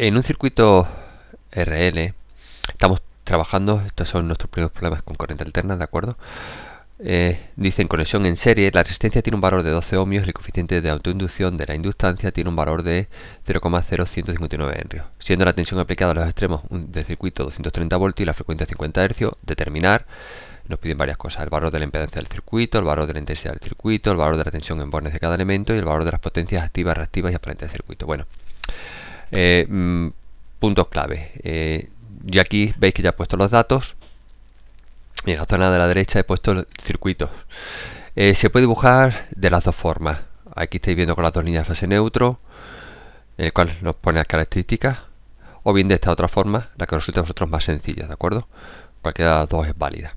En un circuito RL estamos trabajando, estos son nuestros primeros problemas con corriente alterna, ¿de acuerdo? Dicen conexión en serie, la resistencia tiene un valor de 12 ohmios, el coeficiente de autoinducción de la inductancia tiene un valor de 0,0159 henrios, siendo la tensión aplicada a los extremos del circuito 230 voltios y la frecuencia 50 hercios. Determinar, nos piden varias cosas: el valor de la impedancia del circuito, el valor de la intensidad del circuito, el valor de la tensión en bornes de cada elemento y el valor de las potencias activas, reactivas y aparentes del circuito. Bueno, puntos clave. Yo aquí veis que ya he puesto los datos. Y en la zona de la derecha he puesto los circuitos. Se puede dibujar de las dos formas. Aquí estáis viendo con las dos líneas de fase neutro, en el cual nos pone las características, o bien de esta otra forma, la que resulta a vosotros más sencilla, ¿de acuerdo? Cualquiera de las dos es válida.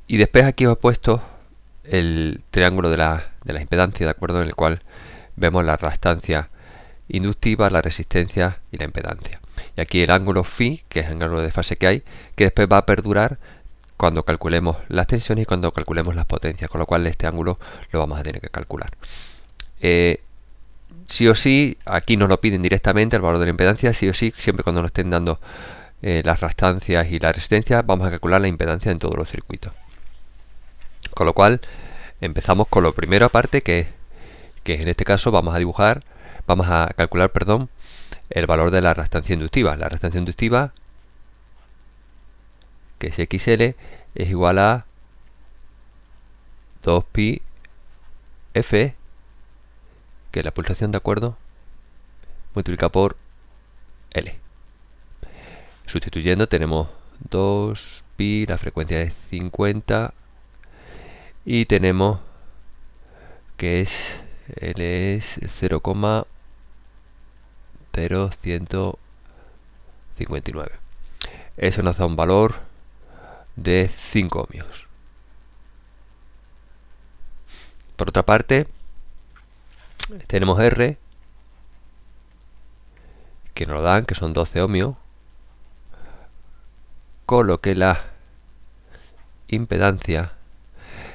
Y después aquí os he puesto el triángulo de la impedancia, ¿de acuerdo? En el cual vemos la reactancia inductiva, la resistencia y la impedancia. Y aquí el ángulo phi, que es el ángulo de fase que hay, que después va a perdurar cuando calculemos las tensiones y cuando calculemos las potencias, con lo cual este ángulo lo vamos a tener que calcular. Sí o sí, aquí nos lo piden directamente, el valor de la impedancia. Sí o sí, siempre cuando nos estén dando las reactancias y la resistencia, vamos a calcular la impedancia en todos los circuitos. Con lo cual, empezamos con lo primero aparte, que en este caso vamos a calcular, el valor de la reactancia inductiva. La reactancia inductiva, que es XL, es igual a 2pi F, que es la pulsación, ¿de acuerdo?, multiplicado por L. Sustituyendo tenemos 2pi, la frecuencia es 50, y tenemos que L es 0,0159. Eso nos da un valor de 5 ohmios. Por otra parte, tenemos R, que nos lo dan, que son 12 ohmios, con lo que la impedancia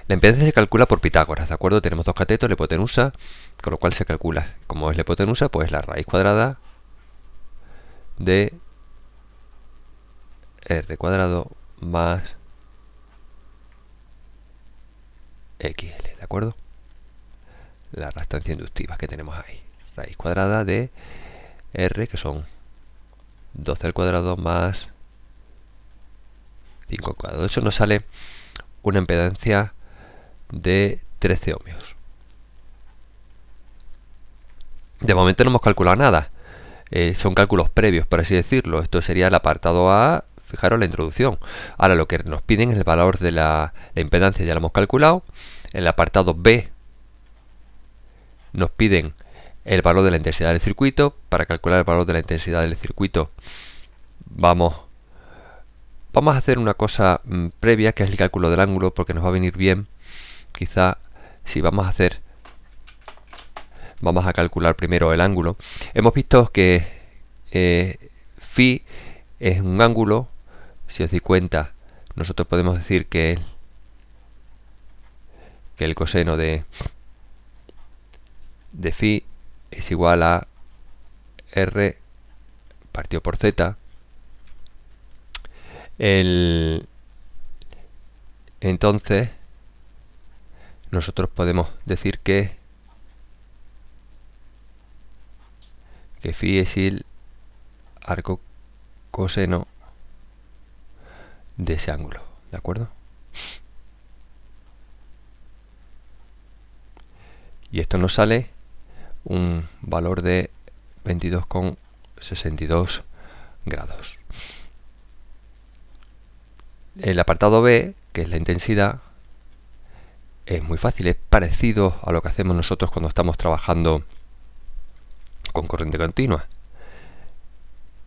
se calcula por Pitágoras, ¿de acuerdo? Tenemos dos catetos, la hipotenusa, con lo cual se calcula, como es la hipotenusa, pues la raíz cuadrada de R cuadrado más XL, ¿de acuerdo? La reactancia inductiva que tenemos ahí, raíz cuadrada de R, que son 12 al cuadrado más 5 al cuadrado. De hecho nos sale una impedancia de 13 ohmios. De momento no hemos calculado nada. Son cálculos previos, por así decirlo. Esto sería el apartado A. Fijaros la introducción. Ahora lo que nos piden es el valor de la impedancia, ya lo hemos calculado. En el apartado B nos piden el valor de la intensidad del circuito. Para calcular el valor de la intensidad del circuito vamos a hacer una cosa previa, que es el cálculo del ángulo, porque nos va a venir bien. Quizá si vamos a calcular primero el ángulo. Hemos visto que phi es un ángulo. Si os dais cuenta, nosotros podemos decir que el coseno de phi es igual a R partido por Z. Entonces nosotros podemos decir que phi es el arco coseno de ese ángulo, ¿de acuerdo? Y esto nos sale un valor de 22,62 grados. El apartado B, que es la intensidad, es muy fácil, es parecido a lo que hacemos nosotros cuando estamos trabajando con corriente continua.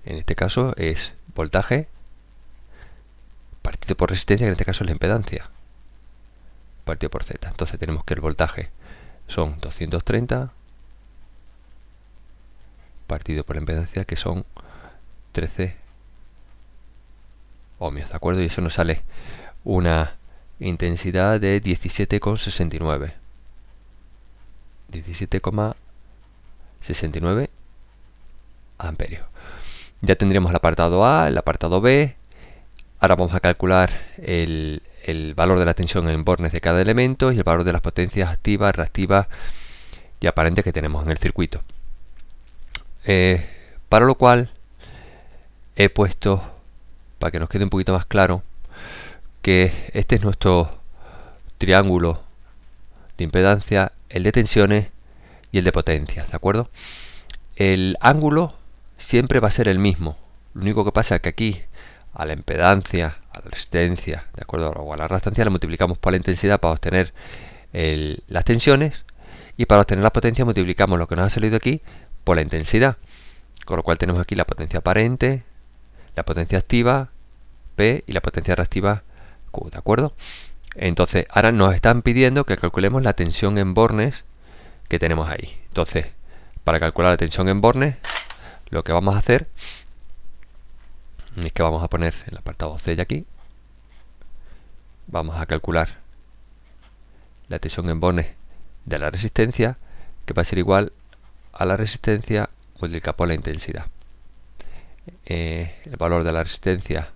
En este caso es voltaje partido por resistencia, que en este caso es la impedancia, partido por Z. Entonces tenemos que el voltaje son 230 partido por la impedancia, que son 13 ohmios, ¿de acuerdo? Y eso nos sale una intensidad de 17,69. 17,69 amperios. Ya tendríamos el apartado A, el apartado B. Ahora vamos a calcular el valor de la tensión en bornes de cada elemento y el valor de las potencias activas, reactivas y aparentes que tenemos en el circuito. Para lo cual he puesto, para que nos quede un poquito más claro, que este es nuestro triángulo de impedancia, el de tensiones y el de potencias, ¿de acuerdo? El ángulo siempre va a ser el mismo. Lo único que pasa es que aquí a la impedancia, a la resistencia, ¿de acuerdo? O a la reactancia le multiplicamos por la intensidad para obtener las tensiones, y para obtener la potencia multiplicamos lo que nos ha salido aquí por la intensidad. Con lo cual tenemos aquí la potencia aparente, la potencia activa P y la potencia reactiva Q, ¿de acuerdo? Entonces ahora nos están pidiendo que calculemos la tensión en bornes que tenemos ahí. Entonces, para calcular la tensión en bornes, lo que vamos a hacer es que vamos a poner el apartado C de aquí. Vamos a calcular la tensión en bornes de la resistencia, que va a ser igual a la resistencia multiplicada por la intensidad. El valor de la resistencia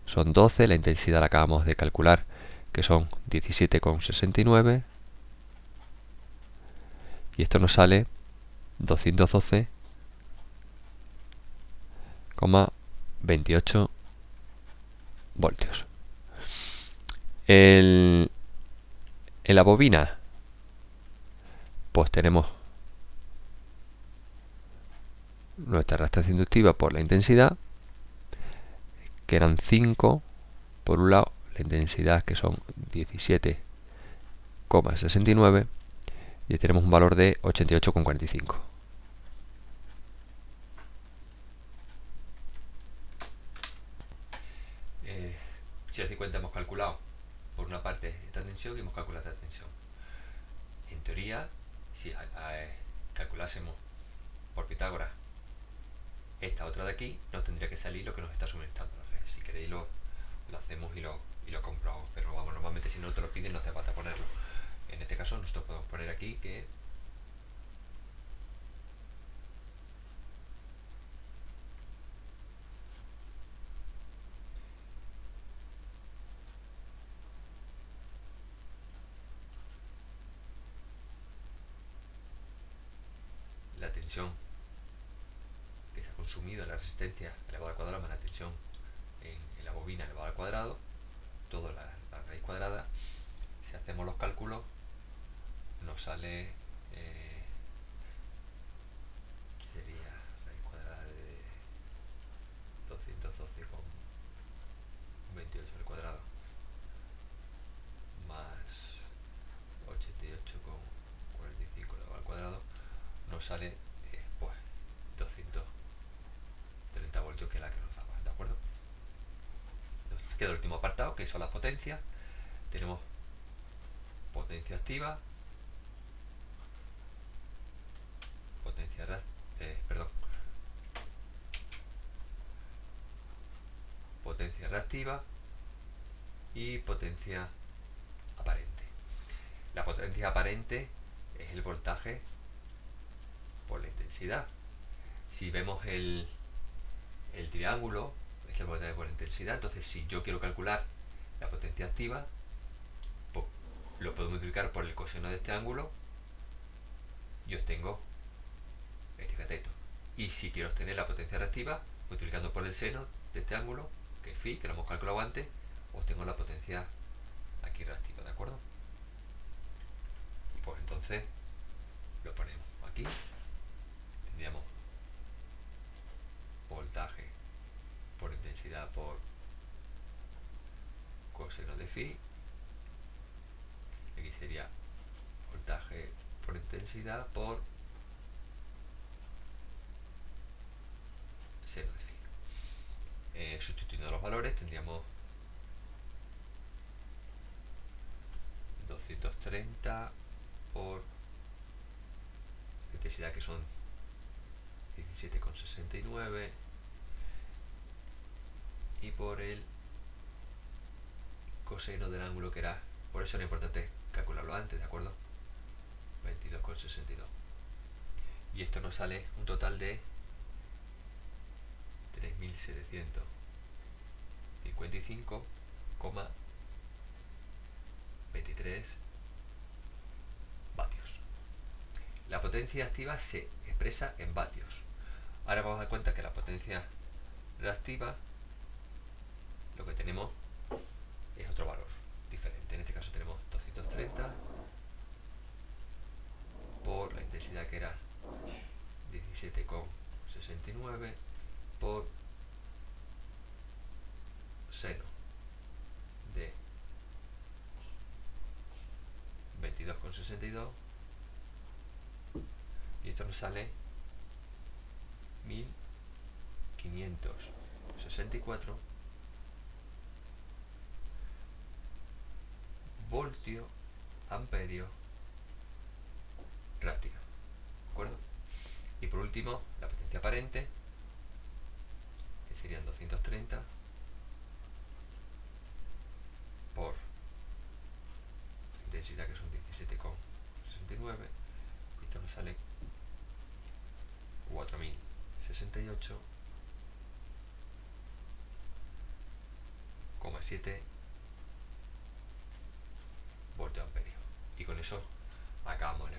son 12, la intensidad la acabamos de calcular, que son 17,69, y esto nos sale 212,28 voltios. En la bobina, pues tenemos nuestra reactancia inductiva por la intensidad, que eran 5 por un lado, la intensidad que son 17,69, y tenemos un valor de 88,45. Si os dais cuenta, hemos calculado por una parte esta tensión y hemos calculado esta tensión. En teoría, si calculásemos por Pitágoras esta otra de aquí, nos tendría que salir lo que nos está suministrando la red. Si queréis lo hacemos y lo comprobamos, pero vamos, normalmente si no te lo piden no hace falta ponerlo. En este caso nosotros podemos poner aquí que la tensión que se ha consumido en la resistencia elevado al cuadrado más la tensión en la bobina elevado al cuadrado, toda la raíz cuadrada. Si hacemos los cálculos nos sale sería raíz cuadrada de 212,28 al cuadrado más 88,45 elevado al cuadrado, nos sale pues 230 voltios, que es la que nos daba, ¿de acuerdo? Entonces, queda el último apartado, que son las potencias. Tenemos potencia activa, potencia reactiva y potencia aparente. La potencia aparente es el voltaje por la intensidad. Si vemos el triángulo, es el voltaje por la intensidad. Entonces, si yo quiero calcular la potencia activa, pues lo puedo multiplicar por el coseno de este ángulo y obtengo este cateto. Y si quiero obtener la potencia reactiva, multiplicando por el seno de este ángulo, que es phi, que lo hemos calculado antes, obtengo la potencia aquí reactiva, ¿de acuerdo? Pues entonces lo ponemos aquí. Tendríamos voltaje por intensidad por coseno de phi. Aquí sería voltaje por intensidad por seno de phi. Sustituyendo los valores tendríamos 230 por intensidad, que son 17,69, y por el coseno del ángulo, que era, por eso era importante calcularlo antes, ¿de acuerdo? 22,62. Y esto nos sale un total de 3755,23 vatios. La potencia activa se expresa en vatios. Ahora vamos a dar cuenta que la potencia reactiva, lo que tenemos es otro valor diferente. En este caso tenemos 230 por la intensidad, que era 17,69 por seno de 22,62, y esto nos sale 1564 voltio amperio reactiva, ¿de acuerdo? Y por último, la potencia aparente, que serían 230 por intensidad, que son 17,69, y esto nos sale 4068,7 voltio amperio. Y con eso acabamos el